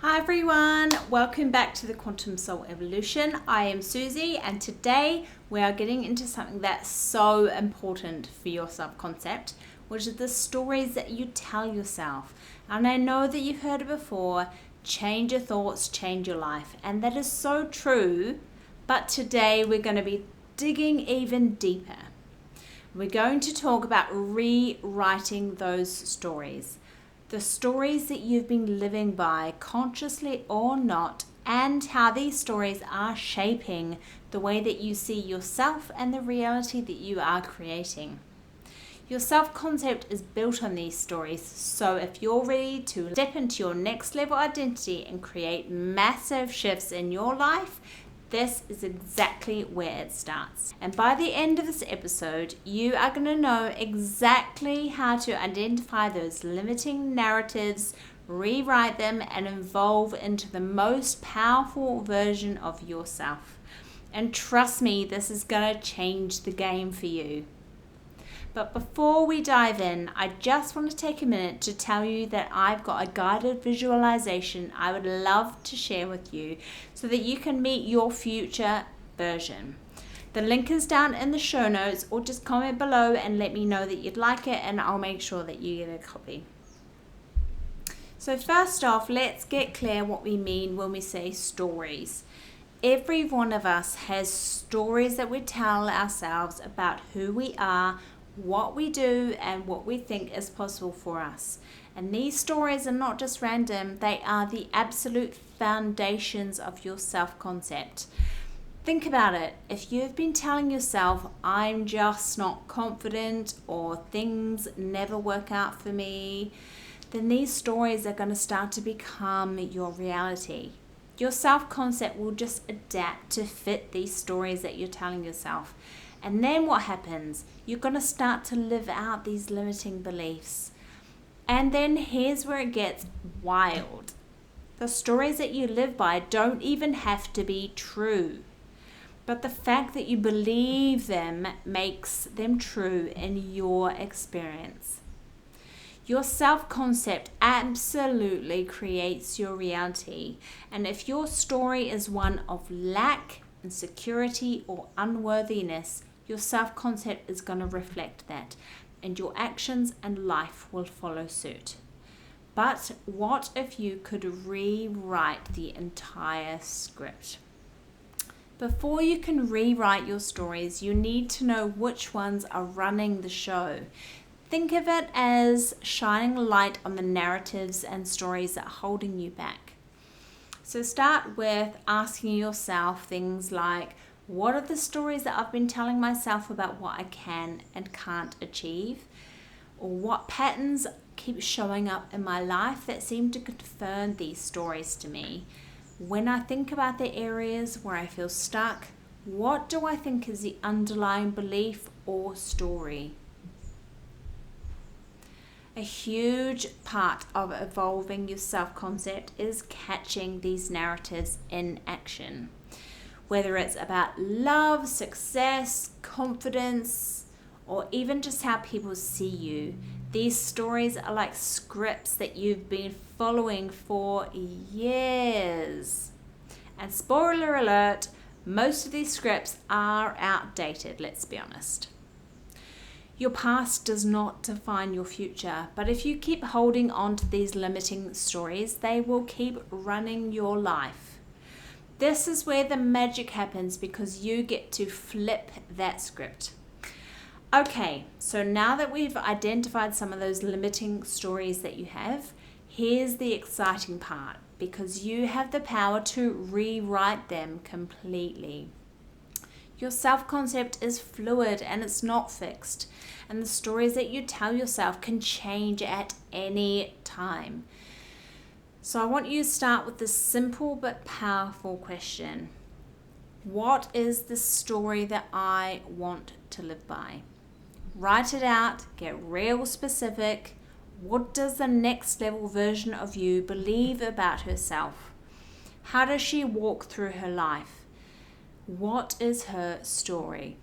Hi everyone, welcome back to the Quantum Soul Evolution. I am Susie and today we are getting into something that's so important for your self-concept, which is the stories that you tell yourself. And I know that you've heard it before, change your thoughts, change your life. And that is so true, but today we're going to be digging even deeper. We're going to talk about rewriting those stories. The stories that you've been living by, consciously or not, and how these stories are shaping the way that you see yourself and the reality that you are creating. Your self-concept is built on these stories, so if you're ready to step into your next level identity and create massive shifts in your life, this is exactly where it starts. And by the end of this episode, you are going to know exactly how to identify those limiting narratives, rewrite them, and evolve into the most powerful version of yourself. And trust me, this is going to change the game for you. But before we dive in, I just want to take a minute to tell you that I've got a guided visualization I would love to share with you so that you can meet your future version. The link is down in the show notes, or just comment below and let me know that you'd like it and I'll make sure that you get a copy. So first off, let's get clear what we mean when we say stories. Every one of us has stories that we tell ourselves about who we are, what we do, and what we think is possible for us. And these stories are not just random, they are the absolute foundations of your self-concept. Think about it. If you've been telling yourself, I'm just not confident, or things never work out for me, then these stories are going to start to become your reality. Your self-concept will just adapt to fit these stories that you're telling yourself. And then what happens? You're going to start to live out these limiting beliefs. And then here's where it gets wild. The stories that you live by don't even have to be true. But the fact that you believe them makes them true in your experience. Your self-concept absolutely creates your reality. And if your story is one of lack, insecurity, or unworthiness, your self-concept is going to reflect that, and your actions and life will follow suit. But what if you could rewrite the entire script? Before you can rewrite your stories, you need to know which ones are running the show. Think of it as shining light on the narratives and stories that are holding you back. So start with asking yourself things like, what are the stories that I've been telling myself about what I can and can't achieve? Or what patterns keep showing up in my life that seem to confirm these stories to me? When I think about the areas where I feel stuck, what do I think is the underlying belief or story? A huge part of evolving your self-concept is catching these narratives in action. Whether it's about love, success, confidence, or even just how people see you, these stories are like scripts that you've been following for years. And spoiler alert, most of these scripts are outdated, let's be honest. Your past does not define your future, but if you keep holding on to these limiting stories, they will keep running your life. This is where the magic happens because you get to flip that script. Okay, so now that we've identified some of those limiting stories that you have, here's the exciting part, because you have the power to rewrite them completely. Your self-concept is fluid and it's not fixed, and the stories that you tell yourself can change at any time. So I want you to start with this simple but powerful question. What is the story that I want to live by? Write it out, get real specific. What does the next level version of you believe about herself? How does she walk through her life? What is her story?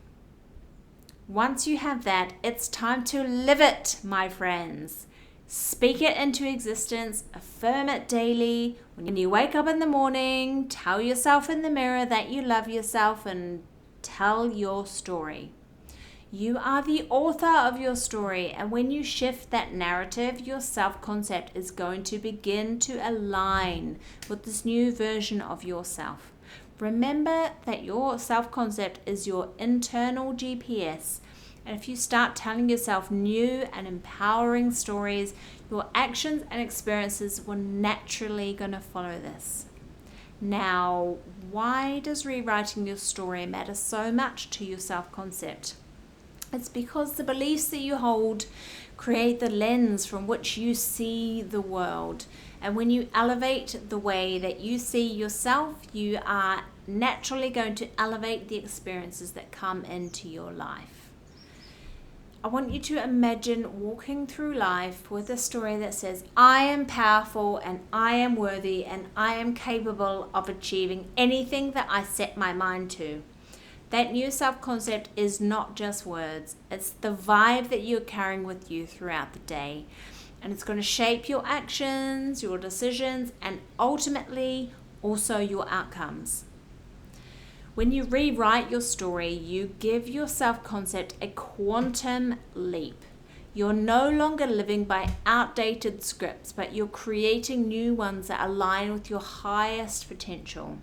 Once you have that, it's time to live it, my friends. Speak it into existence, affirm it daily. When you wake up in the morning, tell yourself in the mirror that you love yourself and tell your story. You are the author of your story, and when you shift that narrative, your self-concept is going to begin to align with this new version of yourself. Remember that your self-concept is your internal GPS. And if you start telling yourself new and empowering stories, your actions and experiences will naturally going to follow this. Now, why does rewriting your story matter so much to your self-concept? It's because the beliefs that you hold create the lens from which you see the world. And when you elevate the way that you see yourself, you are naturally going to elevate the experiences that come into your life. I want you to imagine walking through life with a story that says, I am powerful and I am worthy and I am capable of achieving anything that I set my mind to. That new self-concept is not just words, it's the vibe that you're carrying with you throughout the day. And it's going to shape your actions, your decisions, and ultimately also your outcomes. When you rewrite your story, you give your self-concept a quantum leap. You're no longer living by outdated scripts, but you're creating new ones that align with your highest potential.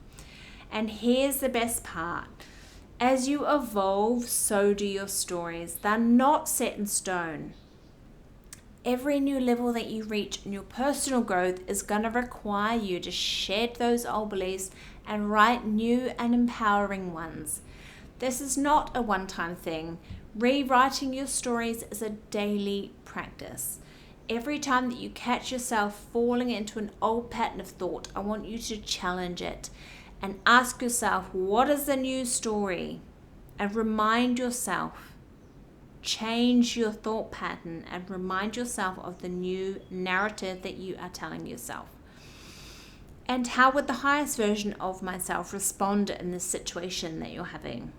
And here's the best part. As you evolve, so do your stories. They're not set in stone. Every new level that you reach in your personal growth is going to require you to shed those old beliefs and write new and empowering ones. This is not a one-time thing. Rewriting your stories is a daily practice. Every time that you catch yourself falling into an old pattern of thought, I want you to challenge it and ask yourself, what is the new story? And remind yourself. Change your thought pattern and remind yourself of the new narrative that you are telling yourself. And how would the highest version of myself respond in this situation that you're having?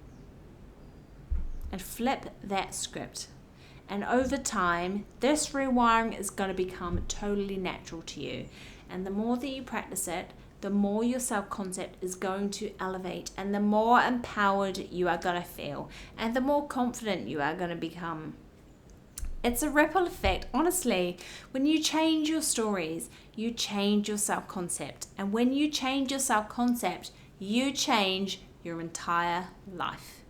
And flip that script. And over time, this rewiring is going to become totally natural to you. And the more that you practice it, the more your self-concept is going to elevate and the more empowered you are going to feel and the more confident you are going to become. It's a ripple effect, honestly. When you change your stories, you change your self-concept. And when you change your self-concept, you change your entire life.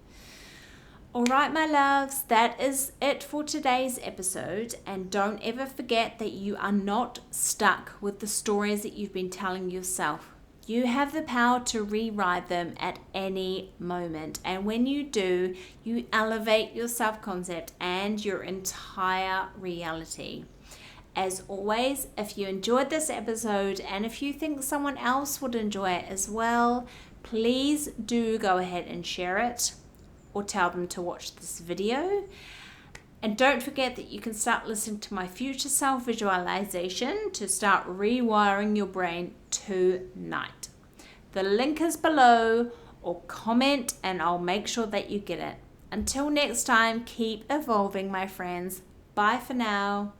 All right, my loves, that is it for today's episode. And don't ever forget that you are not stuck with the stories that you've been telling yourself. You have the power to rewrite them at any moment. And when you do, you elevate your self-concept and your entire reality. As always, if you enjoyed this episode and if you think someone else would enjoy it as well, please do go ahead and share it or tell them to watch this video. And don't forget that you can start listening to my future self visualization to start rewiring your brain tonight. The link is below, or comment and I'll make sure that you get it. Until next time, keep evolving, my friends. Bye for now.